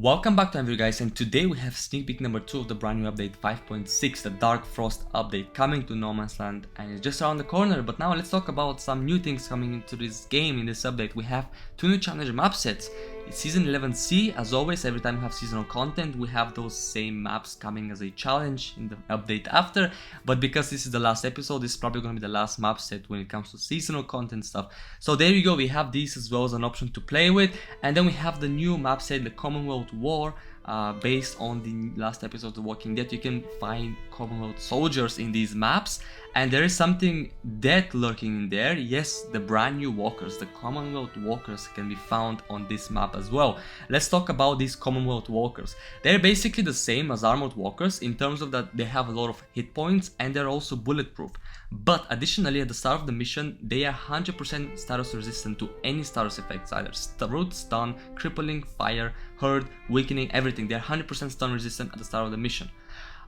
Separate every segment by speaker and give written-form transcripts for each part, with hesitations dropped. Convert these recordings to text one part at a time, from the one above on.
Speaker 1: Welcome back to another video, guys, and today we have sneak peek number 2 of the brand new update 5.6, the Darkfrost update coming to No Man's Land, and it's just around the corner. But now let's talk about some new things coming into this game. In this update we have 2 new challenge map sets. It's season 11C. As always, every time we have seasonal content we have those same maps coming as a challenge in the update after, but because this is the last episode, this is probably going to be the last map set when it comes to seasonal content stuff. So there you go, we have these as well as an option to play with. And then we have the new map set, the Commonwealth War. Based on the last episode of The Walking Dead, you can find Commonwealth soldiers in these maps, and there is something dead lurking in there. Yes, the brand new walkers, the Commonwealth Walkers, can be found on this map as well. Let's talk about these Commonwealth Walkers. They're basically the same as armored walkers in terms of that they have a lot of hit points and they're also bulletproof. But additionally, at the start of the mission, they are 100% status resistant to any status effects, either root, stun, crippling, fire, hurt, weakening, everything. They're 100% stun resistant at the start of the mission.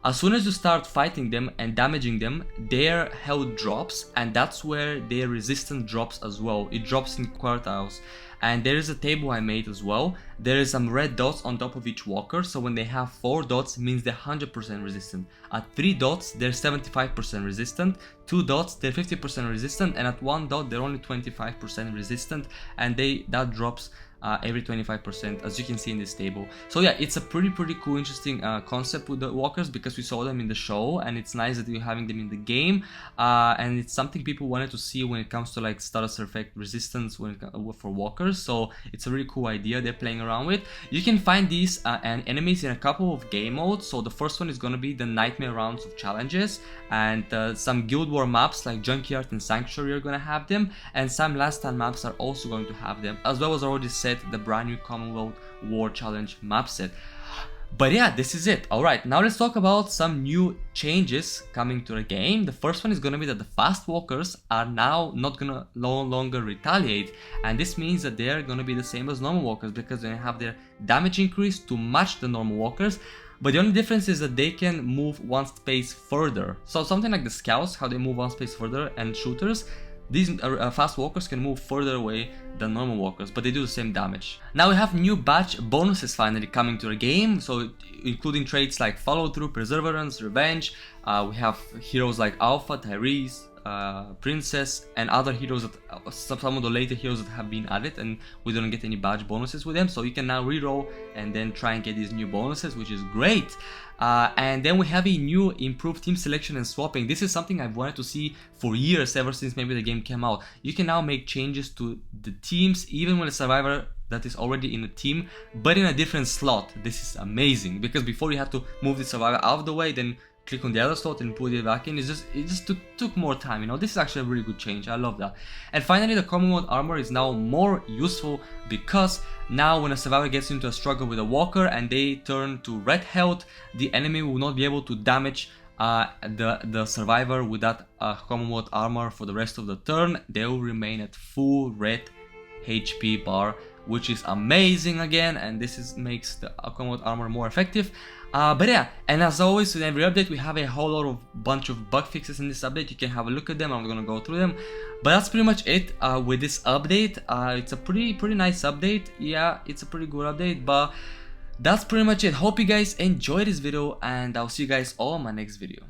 Speaker 1: As soon as you start fighting them and damaging them, their health drops, and that's where their resistance drops as well. It drops in quartiles. And there is a table I made as well. There is some red dots on top of each walker, so when they have 4 dots, it means they're 100% resistant. At 3 dots, they're 75% resistant. 2 dots, they're 50% resistant, and at 1 dot, they're only 25% resistant, and that drops every 25%, as you can see in this table. So yeah, it's a pretty cool, interesting concept with the walkers, because we saw them in the show, and it's nice that you're having them in the game, and it's something people wanted to see when it comes to like status effect resistance for walkers. So it's a really cool idea they're playing around with. You can find these and enemies in a couple of game modes. So the first one is going to be the nightmare rounds of challenges, and some guild war maps like Junkyard and Sanctuary are going to have them, and some last stand maps are also going to have them, as well as already said the brand new Commonwealth War Challenge map set. But yeah, this is it. Alright, now let's talk about some new changes coming to the game. The first one is gonna be that the fast walkers are now no longer retaliate, and this means that they are gonna be the same as normal walkers, because they have their damage increase to match the normal walkers. But the only difference is that they can move one space further. So something like the scouts, how they move one space further, and shooters, these fast walkers can move further away than normal walkers, but they do the same damage. Now we have new badge bonuses finally coming to the game, so including traits like follow through, perseverance, revenge. We have heroes like Alpha, Tyrese, Princess, and other heroes that some of the later heroes that have been added, and we don't get any badge bonuses with them, so you can now reroll and then try and get these new bonuses, which is great. And then we have a new improved team selection and swapping. This is something I've wanted to see for years, ever since maybe the game came out. You can now make changes to the teams even when a survivor that is already in a team, but in a different slot. This is amazing, because before you had to move the survivor out of the way, then click on the other slot and put it back in. It just took more time, you know. This is actually a really good change. I love that. And finally, the Commonwealth armor is now more useful, because now when a survivor gets into a struggle with a walker and they turn to red health, the enemy will not be able to damage the survivor with that Commonwealth armor for the rest of the turn. They will remain at full red HP bar, which is amazing again, and this makes the Commonwealth armor more effective. But yeah, and as always with every update we have a whole lot of bunch of bug fixes in this update. You can have a look at them. I'm gonna go through them, but that's pretty much it with this update. It's a pretty nice update. Yeah, it's a pretty good update, but that's pretty much it. Hope you guys enjoyed this video, and I'll see you guys all in my next video.